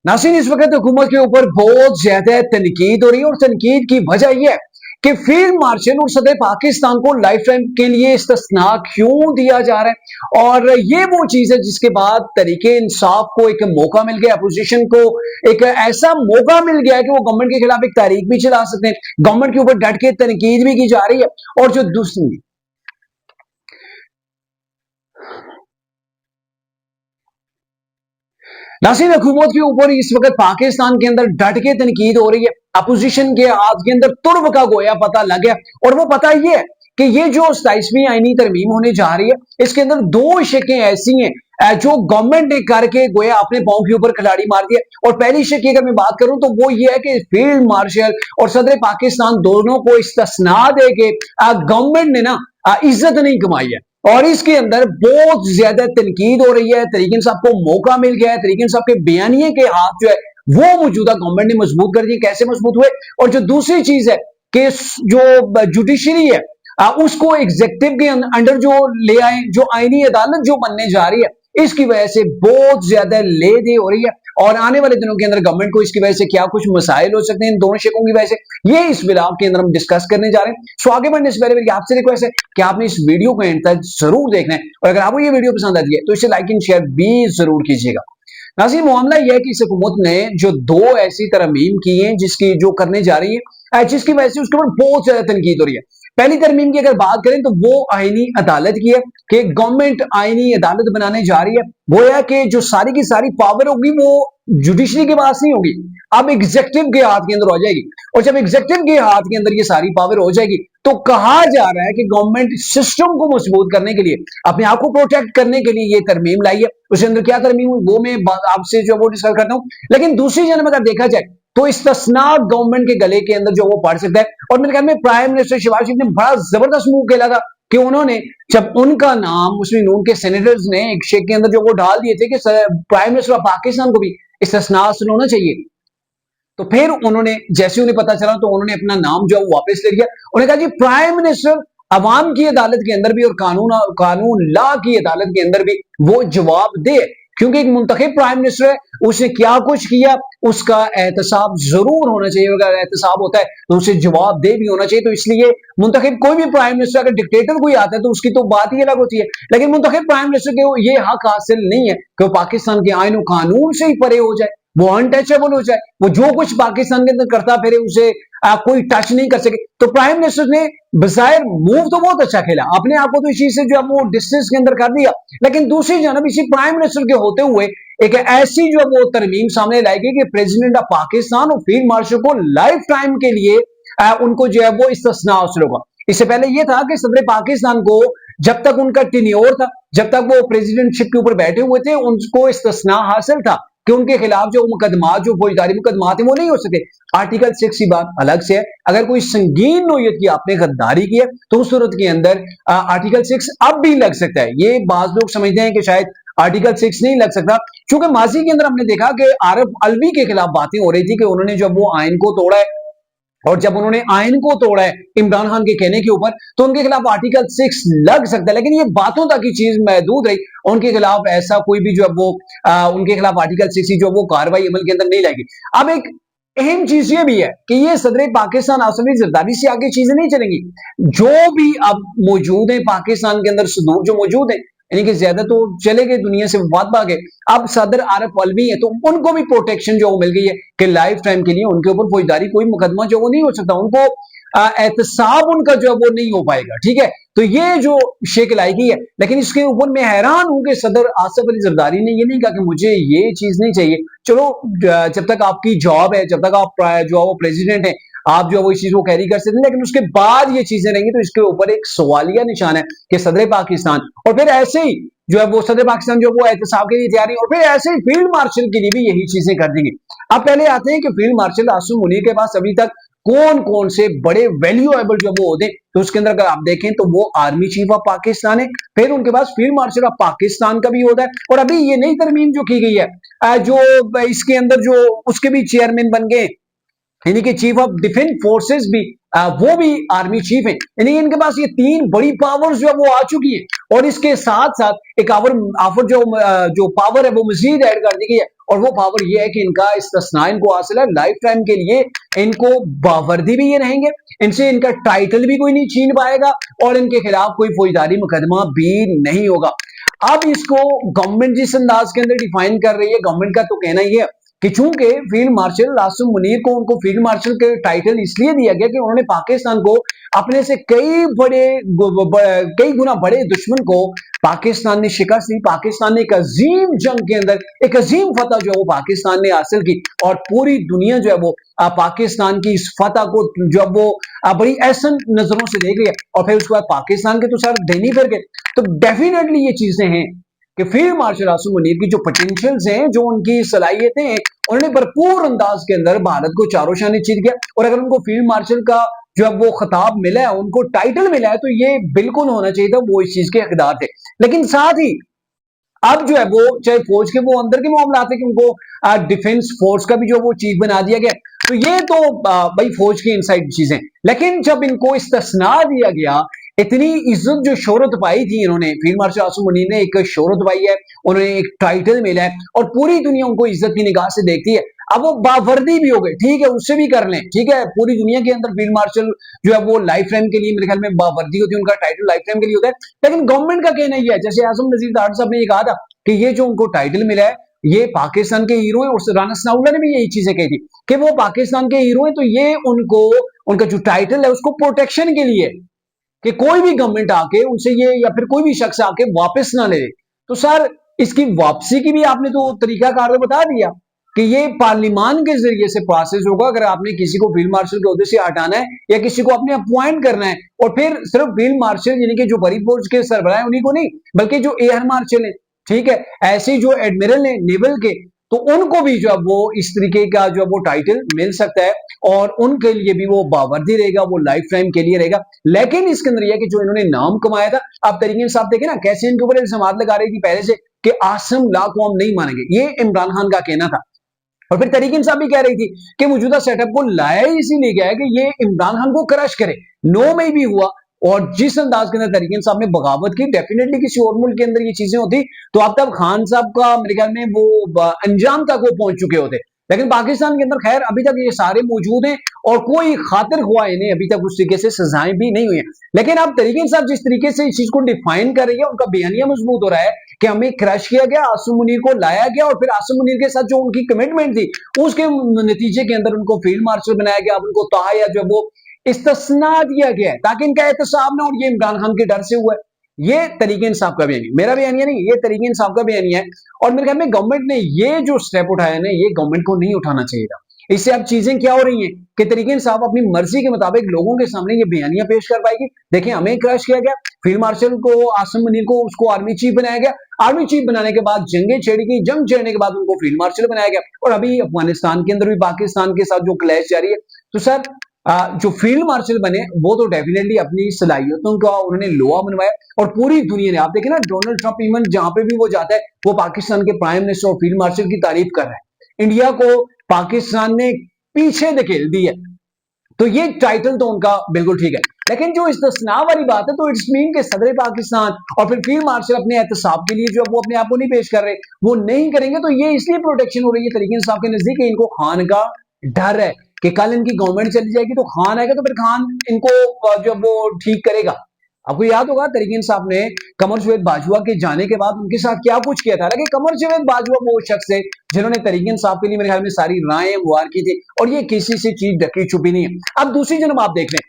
नासिन इस वक्त हुकूमत के ऊपर बहुत ज्यादा तनकीद हो रही है और तनकीद की वजह यह है कि फील्ड मार्शल और सदर पाकिस्तान को लाइफ टाइम के लिए इस्तिस्ना क्यों दिया जा रहा है। और ये वो चीज है जिसके बाद तरीके इंसाफ को एक मौका मिल गया, अपोजिशन को एक ऐसा मौका मिल गया है कि वो गवर्नमेंट के खिलाफ एक तारीख भी चला सकते हैं, गवर्नमेंट के ऊपर डट के तनकीद भी की जा रही है। और जो दूसरी नासिर हुकूमत के ऊपर इस वक्त पाकिस्तान के अंदर डट के तनकीद हो रही है, अपोजिशन के हाथ के अंदर तुर्ब का गोया पता लग गया। और वो पता ये है कि ये जो 27वीं आईनी तरमीम होने जा रही है, इसके अंदर दो शिकें ऐसी हैं जो गवर्नमेंट ने करके गोया अपने पांव के ऊपर खिलाड़ी मार दिया। और पहली शिक की अगर मैं बात करूं तो वो ये है कि फील्ड मार्शल और सदर पाकिस्तान दोनों को इस्तिस्ना दे के गवर्नमेंट ने ना इज्जत नहीं कमाई है। और इसके अंदर बहुत ज्यादा तनकीद हो रही है, तरीके इंसाफ को मौका मिल गया है, तरीके इंसाफ के बयानिए के हाथ जो है वो मौजूदा गवर्नमेंट ने मजबूत कर दिए। कैसे मजबूत हुए? और जो दूसरी चीज है कि जो जुडिशरी है उसको एग्जेक्टिव के अंडर जो ले आए, जो आईनी अदालत जो बनने जा रही है, इसकी वजह से बहुत ज्यादा ले दे हो रही है। और आने वाले दिनों के अंदर गवर्नमेंट को इसकी वजह से क्या कुछ मसाइल हो सकते हैं इन दोनों शिकों की वजह से, ये इस ब्लॉग के अंदर हम डिस्कस करने जा रहे हैं। सो आगे बढ़ने से पहले मेरी आपसे रिक्वेस्ट है कि आपने इस वीडियो को एंड तक जरूर देखना है, और अगर आपको ये वीडियो पसंद आती है तो इसे लाइक एंड शेयर भी जरूर कीजिएगा। नाज़रीन, मामला यह है कि इस हुकूमत ने जो दो ऐसी तरमीम की हैं जिसकी जो करने जा रही है, जिसकी वजह से उसके ऊपर बहुत ज्यादा तनकीद हो रही है। पहली तरमीम की अगर बात करें तो वो आईनी अदालत की है कि गवर्नमेंट आईनी अदालत बनाने जा रही है। वो है कि जो सारी की सारी पावर होगी वो जुडिशरी के पास नहीं होगी, अब एग्जेक्टिव के हाथ के अंदर हो जाएगी। और जब एग्जेक्टिव के हाथ के अंदर ये सारी पावर हो जाएगी तो कहा जा रहा है कि गवर्नमेंट सिस्टम को मजबूत करने के लिए, अपने आप को प्रोटेक्ट करने के लिए ये तरमीम लाई है। उसके अंदर क्या तरमीम हुई वो मैं आपसे जो वो डिस्कस करता हूं। लेकिन दूसरी जानब अगर देखा जाए तो इस्तिस्ना गवर्नमेंट के गले के अंदर जो वो पढ़ सकता है। और मेरे ख्याल में प्राइम मिनिस्टर शहबाज शरीफ ने बड़ा जबरदस्त मूव खेला था कि उन्होंने जब उनका नाम मुस्लिम नून के सेनेटर्स ने एक शेक के अंदर जो वो डाल दिए थे कि प्राइम मिनिस्टर ऑफ पाकिस्तान को भी इस्तिस्ना हासिल होना चाहिए, तो फिर उन्होंने जैसे उन्हें पता चला तो उन्होंने अपना नाम जो वापस ले लिया। उन्होंने कहा जी प्राइम मिनिस्टर अवाम की अदालत के अंदर भी और कानून लॉ की अदालत के अंदर भी वो जवाब दे, क्योंकि एक मुंतखब प्राइम मिनिस्टर है, उसने क्या कुछ किया उसका एहतसाब जरूर होना चाहिए। अगर एहतसाब होता है तो उसे जवाब दे भी होना चाहिए। तो इसलिए मुंतखब कोई भी प्राइम मिनिस्टर अगर डिक्टेटर कोई आता है तो उसकी तो बात ही अलग होती है, लेकिन मुंतखब प्राइम मिनिस्टर के ये हक हासिल नहीं है कि वो पाकिस्तान के आईन और कानून से ही परे हो जाए, वो अनटचेबल हो जाए, वो जो कुछ पाकिस्तान के अंदर करता फिर उसे कोई टच नहीं कर सके। तो प्राइम मिनिस्टर ने बजायर मूव तो बहुत अच्छा खेला, अपने आप को तो इस चीज से जो है वो डिस्टेंस के अंदर कर दिया। लेकिन दूसरी जानब इसी प्राइम मिनिस्टर के होते हुए एक ऐसी जो है वो तरमीम सामने लाई गई कि प्रेसिडेंट ऑफ पाकिस्तान और फील्ड मार्शल को लाइफ टाइम के लिए उनको जो है वो इस्तिस्ना हासिल होगा। इससे पहले यह था कि सदर पाकिस्तान को जब तक उनका टेन्योर था, जब तक वो प्रेसिडेंटशिप के ऊपर बैठे हुए थे, उनको इस्तिस्ना हासिल था कि उनके खिलाफ जो मुकदमा, जो फौजदारी मुकदमा थे वो नहीं हो सके। आर्टिकल 6 की बात अलग से है, अगर कोई संगीन नोयत की आपने गद्दारी की है तो उस सूरत के अंदर आर्टिकल 6 अब भी लग सकता है। ये बाज लोग समझते हैं कि शायद आर्टिकल 6 नहीं लग सकता, क्योंकि माजी के अंदर हमने देखा कि आरफ अलवी के खिलाफ बातें हो रही थी कि उन्होंने जब वो आइन को तोड़ा है, और जब उन्होंने आइन को तोड़ा है इमरान खान के कहने के ऊपर, तो उनके खिलाफ आर्टिकल 6 लग सकता है। लेकिन ये बातों तक की चीज महदूद रही, उनके खिलाफ ऐसा कोई भी जो है वो उनके खिलाफ आर्टिकल 6 जो वो कार्रवाई अमल के अंदर नहीं लाएगी। अब एक अहम चीज ये भी है कि ये सदर पाकिस्तान आसिफ अली जरदारी से आगे चीजें नहीं चलेंगी। जो भी अब मौजूद है पाकिस्तान के अंदर सदूर जो मौजूद है, यानी कि ज्यादा तो चले गए दुनिया से वाद भागे, अब सदर आरफ अलवी है तो उनको भी प्रोटेक्शन जो मिल गई है कि लाइफ टाइम के लिए उनके ऊपर फौजदारी कोई मुकदमा जो वो नहीं हो सकता, उनको एहतसाब उनका जो है वो नहीं हो पाएगा। ठीक है, तो ये जो शेक लाई गई है। लेकिन इसके ऊपर मैं हैरान हूं कि सदर आसिफ अली जरदारी ने ये नहीं कहा कि मुझे ये चीज नहीं चाहिए। चलो, जब तक आपकी जॉब है, जब तक आप जो है वो प्रेसिडेंट है, आप जो है वो इस चीज को कैरी कर सकते हैं, लेकिन उसके बाद ये चीजें रहेंगी तो इसके ऊपर एक सवालिया निशान है कि सदर पाकिस्तान, और फिर ऐसे ही जो है वो सदर पाकिस्तान जो वो एहतसाब के लिए तैयारी, और फिर ऐसे ही फील्ड मार्शल के लिए भी यही चीजें कर देंगे। अब पहले आते हैं कि फील्ड मार्शल आसिम मुनीर के पास अभी तक कौन कौन से बड़े वैल्यूएबल जो वो होते हैं, तो उसके अंदर अगर आप देखें तो वो आर्मी चीफ ऑफ पाकिस्तान है, फिर उनके पास फील्ड मार्शल ऑफ पाकिस्तान का भी होता है, और अभी ये नई तरमीम जो की गई है जो इसके अंदर जो उसके भी चेयरमैन बन गए, यानी कि चीफ ऑफ डिफेंस फोर्सेस भी वो भी आर्मी चीफ है। यानी इनके पास ये तीन बड़ी पावर्स जो है वो आ चुकी है, और इसके साथ साथ एक ऑफर जो पावर है वो मजीद ऐड कर दी गई है, और वो पावर ये है कि इनका इस्तिस्ना इनको हासिल है लाइफ टाइम के लिए, इनको बावर्दी भी ये रहेंगे, इनसे इनका टाइटल भी कोई नहीं छीन पाएगा और इनके खिलाफ कोई फौजदारी मुकदमा भी नहीं होगा। अब इसको गवर्नमेंट जिस अंदाज के अंदर डिफाइन कर रही है, गवर्नमेंट का तो कहना ही है कि चूंकि फील्ड मार्शल आसिम मुनीर को उनको फील्ड मार्शल के टाइटल इसलिए दिया गया कि उन्होंने पाकिस्तान को अपने से कई गुना बड़े दुश्मन को पाकिस्तान ने शिकस्त दी। पाकिस्तान ने एक अजीम जंग के अंदर एक अजीम फतह जो है वो पाकिस्तान ने हासिल की और पूरी दुनिया जो है वो पाकिस्तान की इस फतह को जब वो बड़ी ऐसा नजरों से देख लिया और फिर उसके बाद पाकिस्तान के तो सर देनी फिर गए। तो डेफिनेटली ये चीजें हैं कि फील्ड मार्शल आसिम मुनीर की जो पोटेंशियल्स हैं, जो उनकी सलाहियतें हैं, उन्होंने भरपूर अंदाज के अंदर भारत को चारों शाने चीर गया। और अगर उनको फील्ड मार्शल का जो अब वो खिताब मिला है, उनको टाइटल मिला है, तो ये बिल्कुल होना चाहिए था, वो इस चीज के हकदार थे। लेकिन साथ ही अब जो है वो चाहे फौज के वो अंदर के मामला थे कि उनको डिफेंस फोर्स का भी जो वो चीफ बना दिया गया, तो ये तो भाई फौज की इनसाइड चीजें। लेकिन जब इनको इस्तिस्ना दिया गया, इतनी इज्जत जो शोहरत पाई थी इन्होंने, फील्ड मार्शल आसिम मुनीर ने एक शोहरत पाई है, उन्हें एक टाइटल मिला है और पूरी दुनिया उनको इज्जत की निगाह से देखती है। अब वो बावर्दी भी हो गए, ठीक है, उससे भी कर लें, ठीक है, पूरी दुनिया के अंदर फील्ड मार्शल जो है वो लाइफ टाइम के लिए मेरे ख्याल में बावर्दी होती है, उनका टाइटल लाइफ टाइम के लिए होता है। लेकिन गवर्नमेंट का कहना यह है, जैसे आजम नजीर दाड़ साहब ने ये कहा था कि ये जो उनको टाइटल मिला है ये पाकिस्तान के हीरो है, और राना सनाउल्लाह ने भी यही चीजें कही थी कि वो पाकिस्तान के हीरो है, तो ये उनको उनका जो टाइटल है उसको प्रोटेक्शन के लिए, कि कोई भी गवर्नमेंट आके उनसे ये या फिर कोई भी शख्स आके वापस ना ले। तो सर इसकी वापसी की भी आपने तो तरीकाकार तो बता दिया कि ये पार्लिमान के जरिए से प्रोसेस होगा। अगर आपने किसी को फील्ड मार्शल के ओहदे से हटाना है या किसी को अपने अपॉइंट करना है, और फिर सिर्फ फील्ड मार्शल यानी कि जो बड़ी फौज के सरबराह है उन्हीं को नहीं, बल्कि जो एयर मार्शल है, ठीक है, ऐसे जो एडमिरल है नेवल के, तो उनको भी जो है वो इस तरीके का जो है वो टाइटल मिल सकता है और उनके लिए भी वो बावर्दी रहेगा, वो लाइफ टाइम के लिए रहेगा। लेकिन इसके अंदर यह कि जो इन्होंने नाम कमाया था, आप तरीके साहब देखे ना कैसे इनके ऊपर इल्जाम लगा रही थी पहले से कि आसिम ला को हम नहीं मानेंगे, ये इमरान खान का कहना था। और फिर तरीके साहब भी कह रही थी कि मौजूदा सेटअप को लाया ही इसीलिए गया है कि ये इमरान खान को क्रश करे। नो में भी हुआ, और जिस अंदाज के अंदर तरीके साहब ने बगावत की, डेफिनेटली किसी और मुल्क के अंदर ये चीजें होती तो अब तक खान साहब का मेरे ख्याल में वो अंजाम तक वो पहुंच चुके होते। लेकिन पाकिस्तान के अंदर खैर अभी तक ये सारे मौजूद हैं और कोई खातिर हुआ इन्हें अभी तक उस तरीके से सजाएं भी नहीं हुई हैं। लेकिन अब तरीके साहब जिस तरीके से इस चीज को डिफाइन कर रही है, उनका बयानिया मजबूत हो रहा है कि हमें क्रश किया गया, आसिम मुनीर को लाया गया और फिर आसिम मुनीर के साथ जो उनकी कमिटमेंट थी उसके नतीजे के अंदर उनको फील्ड मार्शल बनाया गया। अब उनको तहाया जो वो इस्तिस्ना दिया गया है ताकि इनका एहतसाब ना, और ये इमरान खान के डर से हुआ है। ये तरीके इंसाफ का बयानी, मेरा बयानिया नहीं, ये तरीके इंसाफ का बयानिया है। और मेरे ख्याल में गवर्नमेंट ने ये जो स्टेप उठाया ना, ये गवर्नमेंट को नहीं उठाना चाहिए था। इससे अब चीजें क्या हो रही हैं कि तरीके इंसाफ अपनी मर्जी के मुताबिक लोगों के सामने ये बयानियां पेश कर पाएगी। देखिए हमें क्रश किया गया, फील्ड मार्शल को आसिम मुनीर को उसको आर्मी चीफ बनाया गया, आर्मी चीफ बनाने के बाद जंगें छेड़ी गई, जंग छेड़ने के बाद उनको फील्ड मार्शल बनाया गया, और अभी अफगानिस्तान के अंदर भी पाकिस्तान के साथ जो क्लैश जारी है। तो सर जो फील्ड मार्शल बने वो तो डेफिनेटली अपनी सलाहियतों का उन्होंने लोहा बनवाया, और पूरी दुनिया ने, आप देखें ना डोनाल्ड ट्रंप इवन जहां पे भी वो जाता है वो पाकिस्तान के प्राइम मिनिस्टर और फील्ड मार्शल की तारीफ कर रहा है। इंडिया को पाकिस्तान ने पीछे धकेल दी है, तो ये टाइटल तो उनका बिल्कुल ठीक है। लेकिन जो इस्तिस्ना वाली बात है, तो इट्स मीन के सदर पाकिस्तान और फिर फील्ड मार्शल अपने एहतसाब के लिए जो वो अपने आप को नहीं पेश कर रहे, वो नहीं करेंगे, तो ये इसलिए प्रोटेक्शन हो रही है तरीके इंसाफ के नजदीक, इनको खान का डर है कि कल इनकी गवर्नमेंट चली जाएगी तो खान आएगा, तो फिर खान इनको जब वो ठीक करेगा। आपको याद होगा तरीके इंसाफ ने कमर जावेद बाजवा के जाने के बाद उनके साथ क्या कुछ किया था। लेकिन कमर जावेद बाजवा वो शख्स है जिन्होंने तरीके इंसाफ के लिए मेरे ख्याल में सारी राय गुहार की थी, और ये किसी से चीज ढकी छुपी नहीं है। अब दूसरी जन्म आप देख लें,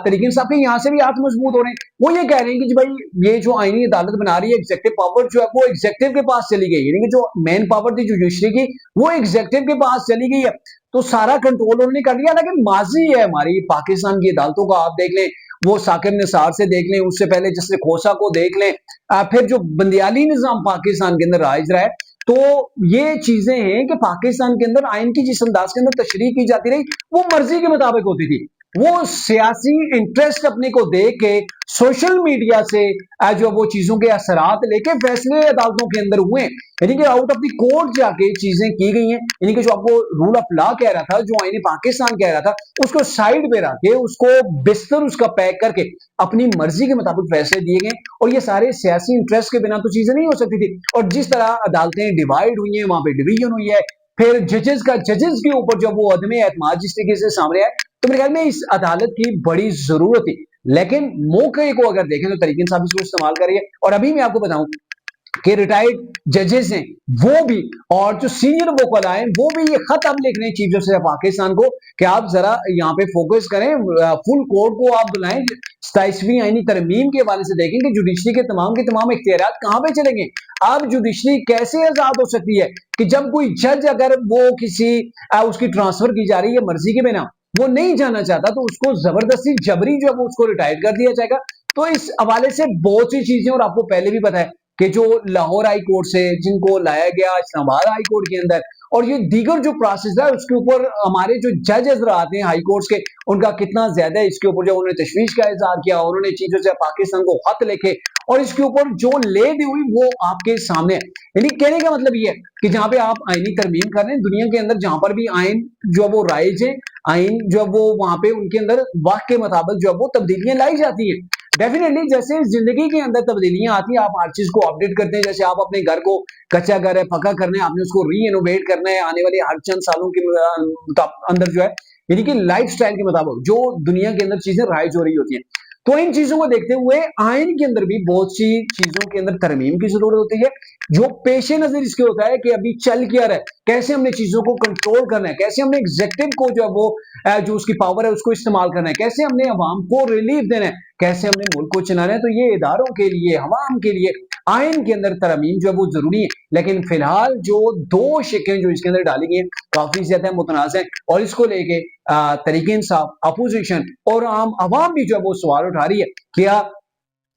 तरीके इंसाफ के यहां से भी हाथ मजबूत हो रहे हैं। वो ये कह रहे हैं कि भाई ये जो आईनी अदालत बना रही है, एग्जेक्टिव पावर जो है वो एग्जेक्टिव के पास चली गई, यानी कि जो मेन पावर थी जुडिशरी की वो एग्जेक्टिव के पास चली गई है, तो सारा कंट्रोल उन्होंने कर लिया। लेकिन माजी है हमारी पाकिस्तान की अदालतों का, आप देख लें, वो साकिब निसार से देख लें, उससे पहले जस्टिस खोसा को देख लें, फिर जो बंदियाली निजाम पाकिस्तान के अंदर राइज रहा है, तो ये चीजें हैं कि पाकिस्तान के अंदर आइन की जिस अंदाज के अंदर तशरीह की जाती रही वो मर्जी के मुताबिक होती थी। वो सियासी इंटरेस्ट अपने को देख के सोशल मीडिया से जो वो चीजों के असरात लेके फैसले अदालतों के अंदर हुए, यानी कि आउट ऑफ द कोर्ट जाके चीजें की गई हैं। यानी कि जो आपको रूल ऑफ लॉ कह रहा था, जो आईने पाकिस्तान कह रहा था, उसको साइड पे रख के, उसको बिस्तर उसका पैक करके अपनी मर्जी के मुताबिक फैसले दिए गए। और ये सारे सियासी इंटरेस्ट के बिना तो चीजें नहीं हो सकती थी। और जिस तरह अदालतें डिवाइड हुई हैं, वहां पे डिवीजन हुई है, फिर जजेस के ऊपर जब वो अदम एतमाद जिस तरीके से सामने आए, तो मेरे ख्याल में इस अदालत की बड़ी जरूरत थी। लेकिन मौके को अगर देखें तो तरीके साहब इसको इस्तेमाल करिए। और अभी मैं आपको बताऊं कि रिटायर्ड जजेस हैं वो भी, और जो सीनियर वोकला हैं वो भी ये खत अब लिख रहे हैं चीफ जस्टिस पाकिस्तान को कि आप जरा यहाँ पे फोकस करें, फुल कोर्ट को आप बुलाएं, 27वीं आईनी तरमीम के हवाले से देखें कि जुडिशरी के तमाम इख्तियारात कहां पे चलेंगे। अब जुडिशरी कैसे आजाद हो सकती है कि जब कोई जज अगर वो किसी उसकी ट्रांसफर की जा रही है मर्जी के बिना, वो नहीं जाना चाहता, तो उसको जबरदस्ती जबरी जो है वो उसको रिटायर कर दिया जाएगा। तो इस हवाले से बहुत सी चीजें, और आपको पहले भी पता है कि जो लाहौर हाई कोर्ट से जिनको लाया गया इस्लामाबाद हाई कोर्ट के अंदर, और ये दीगर जो प्रोसेस है उसके ऊपर हमारे जो जजेस आते हैं हाई कोर्ट के, उनका कितना ज्यादा इसके ऊपर जो उन्होंने तशवीश का इजहार किया, उन्होंने चीजों से पाकिस्तान को खत लिखे, और इसके ऊपर जो ले दी हुई वो आपके सामने है। यानी कहने का मतलब ये है कि जहां पे आप आईनी तरमीम कर रहे हैं दुनिया के अंदर, जहां पर भी आइन जो वो राइज है, आइन जो वो वहां पे उनके अंदर वक्त के मुताबिक जो वो तब्दीलियां लाई जाती हैं। डेफिनेटली जैसे जिंदगी के अंदर तब्दीलियां आती हैं, आप हर चीज को अपडेट करते हैं। जैसे आप अपने घर को, कच्चा घर है, पक्का करना है, आपने उसको रीइनोवेट करना है आने वाले हर चंद सालों के अंदर जो है, यानी कि लाइफ स्टाइल के मुताबिक जो दुनिया के अंदर चीजें राइज हो रही होती हैं। तो इन चीजों को देखते हुए आइन के अंदर भी बहुत सी चीजों के अंदर तरमीम की जरूरत होती है। जो पेशे नजर इसके होता है कि अभी चल क्या रहा है, कैसे हमने चीजों को कंट्रोल करना है, कैसे हमने एग्जेक्टिव को जो है वो जो उसकी पावर है उसको इस्तेमाल करना है, कैसे हमने अवाम को रिलीफ देना है, कैसे हमने मुल्क को चलाना है। तो ये इदारों के लिए, अवाम के लिए आइन के अंदर तरमीम जो है वो जरूरी है। लेकिन फिलहाल जो दो शिकें जो इसके अंदर डाली गई हैं काफी ज्यादा मुतनाज़ हैं, और इसको लेके तरीके इंसाफ, अपोजिशन और आम आवाम भी जो है वो सवाल उठा रही है, क्या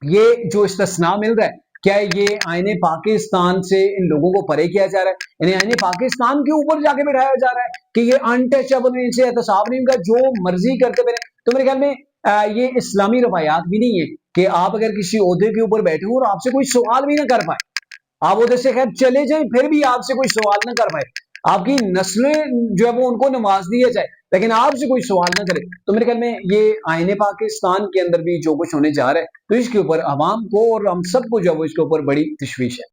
ये जो इस्तिस्ना मिल रहा है, क्या ये आईने पाकिस्तान से इन लोगों को परे किया जा रहा है, इन्हें आईने पाकिस्तान के ऊपर जाके बिठाया जा रहा है कि ये अनटचेबल, इनसे एहतसाब नहीं होगा, जो मर्जी करते फिरे। तो मेरे ख्याल में ये इस्लामी रवायात भी नहीं है कि आप अगर किसी ओहदे के ऊपर बैठे हो और आपसे कोई सवाल भी ना कर पाए, आप उधर से खैर चले जाएं फिर भी आपसे कोई सवाल ना कर पाए, आपकी नस्लें जो है वो उनको नवाज दिया जाए, लेकिन आपसे कोई सवाल ना करे। तो मेरे ख्याल में ये आईने पाकिस्तान के अंदर भी जो कुछ होने जा रहा है, तो इसके ऊपर आवाम को और हम सबको जो है वो इसके ऊपर बड़ी तशवीश है।